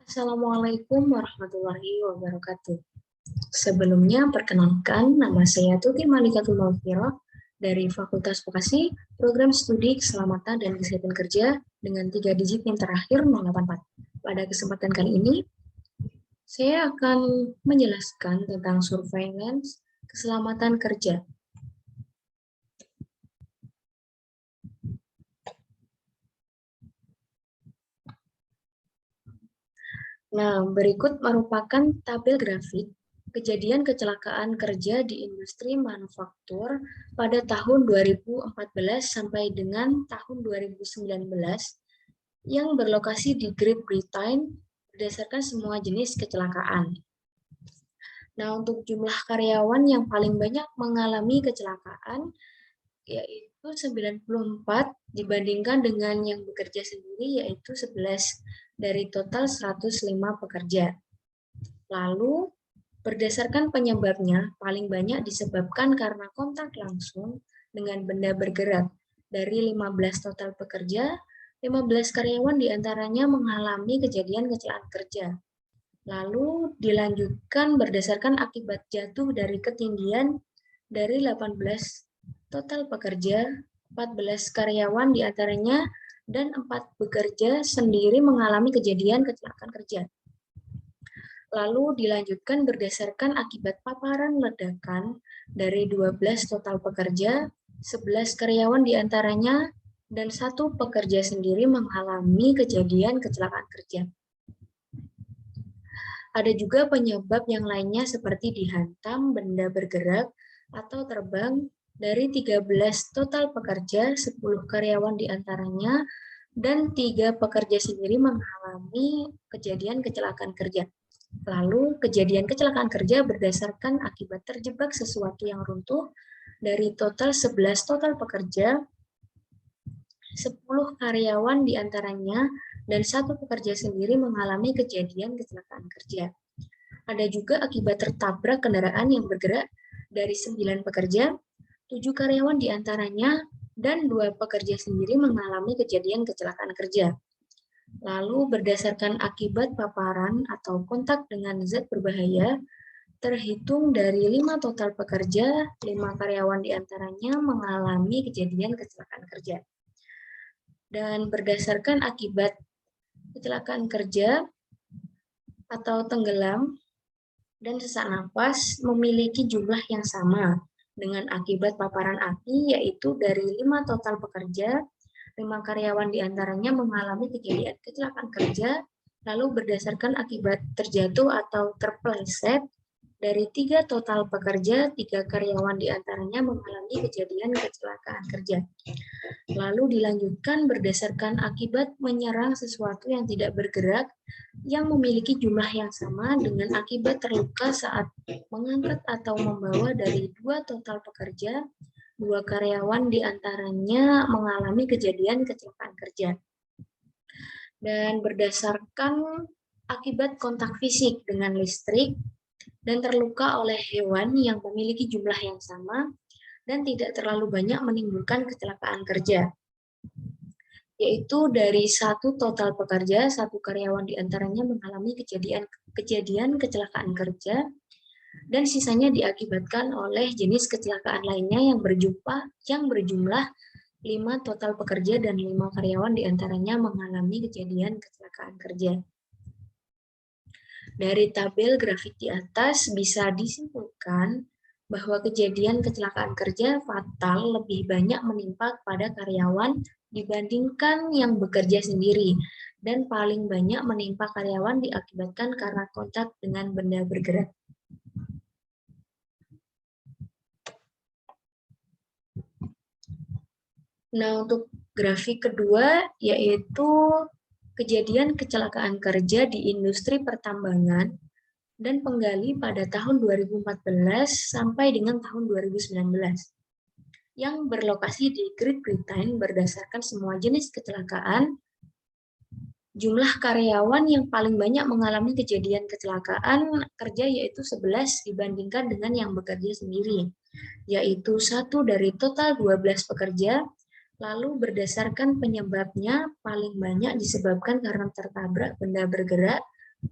Assalamualaikum warahmatullahi wabarakatuh. Sebelumnya, perkenalkan, nama saya Tuti Malikatul Mawfiroh dari Fakultas Vokasi, Program Studi Keselamatan dan Kesehatan Kerja dengan 3 digit yang terakhir 084. Pada kesempatan kali ini, saya akan menjelaskan tentang surveillance keselamatan kerja. Nah, berikut merupakan tabel grafik kejadian kecelakaan kerja di industri manufaktur pada tahun 2014 sampai dengan tahun 2019 yang berlokasi di Great Britain berdasarkan semua jenis kecelakaan. Nah, untuk jumlah karyawan yang paling banyak mengalami kecelakaan yaitu 94 dibandingkan dengan yang bekerja sendiri yaitu 11 dari total 105 pekerja. Lalu, berdasarkan penyebabnya, paling banyak disebabkan karena kontak langsung dengan benda bergerak. Dari 15 total pekerja, 15 karyawan diantaranya mengalami kejadian kecelakaan kerja. Lalu dilanjutkan berdasarkan akibat jatuh dari ketinggian dari 18 total pekerja, 14 karyawan diantaranya dan 4 bekerja sendiri mengalami kejadian kecelakaan kerja. Lalu dilanjutkan berdasarkan akibat paparan ledakan dari 12 total pekerja, 11 karyawan diantaranya dan 1 pekerja sendiri mengalami kejadian kecelakaan kerja. Ada juga penyebab yang lainnya seperti dihantam benda bergerak atau terbang dari 13 total pekerja, 10 karyawan diantaranya dan 3 pekerja sendiri mengalami kejadian kecelakaan kerja. Lalu, kejadian kecelakaan kerja berdasarkan akibat terjebak sesuatu yang runtuh dari total 11 total pekerja, 10 karyawan diantaranya, dan 1 pekerja sendiri mengalami kejadian kecelakaan kerja. Ada juga akibat tertabrak kendaraan yang bergerak dari 9 pekerja, 7 karyawan diantaranya, dan 2 pekerja sendiri mengalami kejadian kecelakaan kerja. Lalu berdasarkan akibat paparan atau kontak dengan zat berbahaya, terhitung dari 5 total pekerja, 5 karyawan diantaranya mengalami kejadian kecelakaan kerja. Dan berdasarkan akibat kecelakaan kerja atau tenggelam dan sesak napas memiliki jumlah yang sama dengan akibat paparan api, yaitu dari 5 total pekerja, 5 karyawan diantaranya mengalami kejadian kecelakaan kerja, lalu berdasarkan akibat terjatuh atau terpeleset, dari 3 total pekerja, 3 karyawan diantaranya mengalami kejadian kecelakaan kerja. Lalu dilanjutkan berdasarkan akibat menyerang sesuatu yang tidak bergerak, yang memiliki jumlah yang sama dengan akibat terluka saat mengangkat atau membawa dari 2 total pekerja, 2 karyawan diantaranya mengalami kejadian kecelakaan kerja. Dan berdasarkan akibat kontak fisik dengan listrik dan terluka oleh hewan yang memiliki jumlah yang sama dan tidak terlalu banyak menimbulkan kecelakaan kerja, yaitu dari 1 total pekerja, 1 karyawan diantaranya mengalami kejadian kecelakaan kerja, dan sisanya diakibatkan oleh jenis kecelakaan lainnya yang berjumlah 5 total pekerja dan 5 karyawan diantaranya mengalami kejadian kecelakaan kerja. Dari tabel grafik di atas bisa disimpulkan bahwa kejadian kecelakaan kerja fatal lebih banyak menimpa pada karyawan dibandingkan yang bekerja sendiri, dan paling banyak menimpa karyawan diakibatkan karena kontak dengan benda bergerak. Nah, untuk grafik kedua yaitu kejadian kecelakaan kerja di industri pertambangan dan penggali pada tahun 2014 sampai dengan tahun 2019 yang berlokasi di Great Britain berdasarkan semua jenis kecelakaan. Jumlah karyawan yang paling banyak mengalami kejadian kecelakaan kerja yaitu 11 dibandingkan dengan yang bekerja sendiri, yaitu 1 dari total 12 pekerja. Lalu berdasarkan penyebabnya paling banyak disebabkan karena tertabrak benda bergerak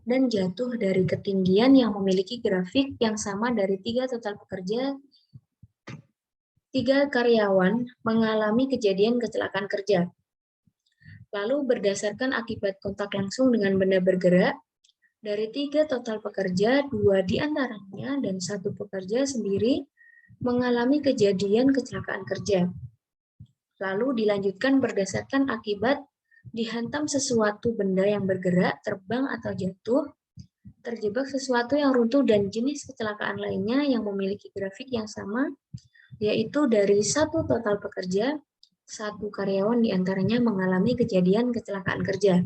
dan jatuh dari ketinggian yang memiliki grafik yang sama dari 3 total pekerja, 3 karyawan mengalami kejadian kecelakaan kerja. Lalu berdasarkan akibat kontak langsung dengan benda bergerak, dari 3 total pekerja, 2 diantaranya dan 1 pekerja sendiri mengalami kejadian kecelakaan kerja. Lalu dilanjutkan berdasarkan akibat dihantam sesuatu benda yang bergerak, terbang atau jatuh, terjebak sesuatu yang runtuh dan jenis kecelakaan lainnya yang memiliki grafik yang sama, yaitu dari 1 total pekerja, 1 karyawan diantaranya mengalami kejadian kecelakaan kerja.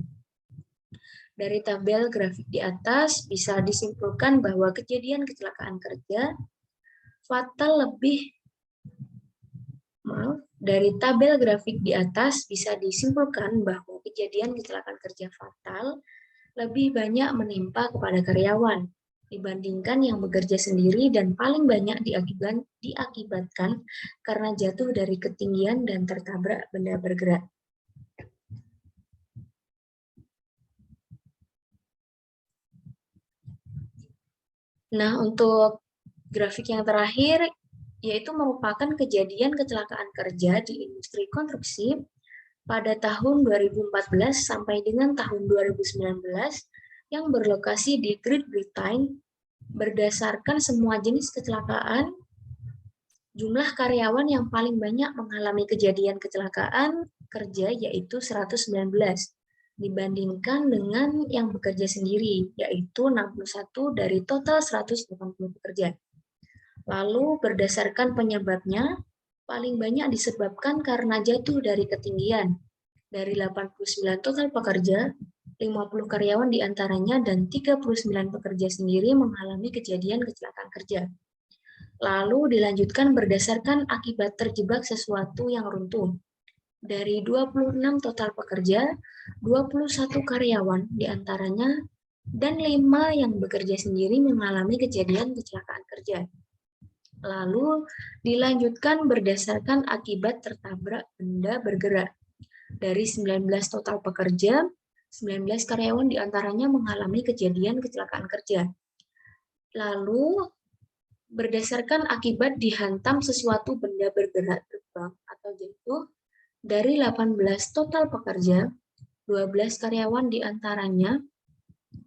Dari tabel grafik di atas bisa disimpulkan bahwa kejadian kecelakaan kerja fatal dari tabel grafik di atas bisa disimpulkan bahwa kejadian kecelakaan kerja fatal lebih banyak menimpa kepada karyawan dibandingkan yang bekerja sendiri dan paling banyak diakibatkan karena jatuh dari ketinggian dan tertabrak benda bergerak. Nah, untuk grafik yang terakhir, yaitu merupakan kejadian kecelakaan kerja di industri konstruksi pada tahun 2014 sampai dengan tahun 2019 yang berlokasi di Great Britain. Berdasarkan semua jenis kecelakaan, jumlah karyawan yang paling banyak mengalami kejadian kecelakaan kerja yaitu 119 dibandingkan dengan yang bekerja sendiri yaitu 61 dari total 180 pekerja. Lalu berdasarkan penyebabnya, paling banyak disebabkan karena jatuh dari ketinggian. Dari 89 total pekerja, 50 karyawan diantaranya dan 39 pekerja sendiri mengalami kejadian kecelakaan kerja. Lalu dilanjutkan berdasarkan akibat terjebak sesuatu yang runtuh. Dari 26 total pekerja, 21 karyawan diantaranya dan 5 yang bekerja sendiri mengalami kejadian kecelakaan kerja. Lalu dilanjutkan berdasarkan akibat tertabrak benda bergerak. Dari 19 total pekerja, 19 karyawan diantaranya mengalami kejadian kecelakaan kerja. Lalu berdasarkan akibat dihantam sesuatu benda bergerak terbang atau jatuh, dari 18 total pekerja, 12 karyawan diantaranya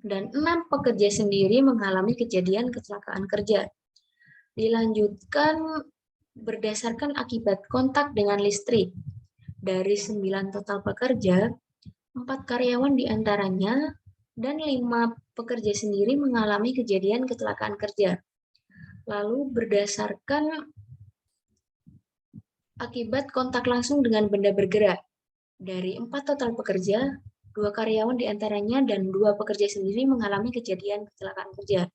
dan 6 pekerja sendiri mengalami kejadian kecelakaan kerja. Dilanjutkan berdasarkan akibat kontak dengan listrik. Dari 9 total pekerja, 4 karyawan diantaranya dan 5 pekerja sendiri mengalami kejadian kecelakaan kerja. Lalu berdasarkan akibat kontak langsung dengan benda bergerak. Dari 4 total pekerja, 2 karyawan diantaranya dan 2 pekerja sendiri mengalami kejadian kecelakaan kerja.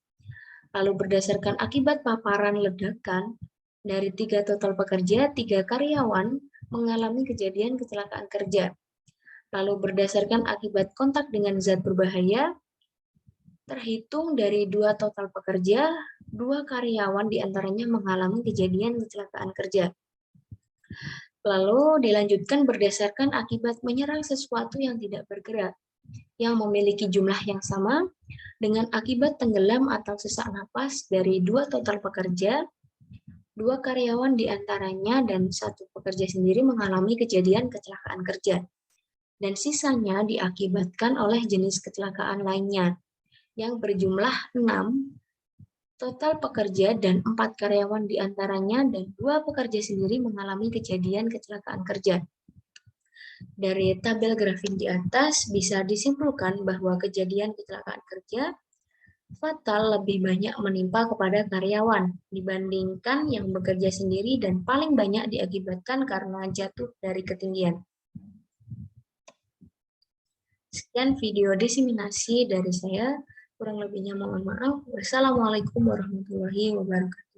Lalu berdasarkan akibat paparan ledakan, dari 3 total pekerja, 3 karyawan mengalami kejadian kecelakaan kerja. Lalu berdasarkan akibat kontak dengan zat berbahaya, terhitung dari 2 total pekerja, 2 karyawan diantaranya mengalami kejadian kecelakaan kerja. Lalu dilanjutkan berdasarkan akibat menyerang sesuatu yang tidak bergerak, yang memiliki jumlah yang sama, dengan akibat tenggelam atau sesak napas dari 2 total pekerja, 2 karyawan diantaranya dan 1 pekerja sendiri mengalami kejadian kecelakaan kerja. Dan sisanya diakibatkan oleh jenis kecelakaan lainnya, yang berjumlah 6 total pekerja dan 4 karyawan diantaranya dan 2 pekerja sendiri mengalami kejadian kecelakaan kerja. Dari tabel grafik di atas bisa disimpulkan bahwa kejadian kecelakaan kerja fatal lebih banyak menimpa kepada karyawan dibandingkan yang bekerja sendiri dan paling banyak diakibatkan karena jatuh dari ketinggian. Sekian video diseminasi dari saya, kurang lebihnya mohon maaf. Wassalamualaikum warahmatullahi wabarakatuh.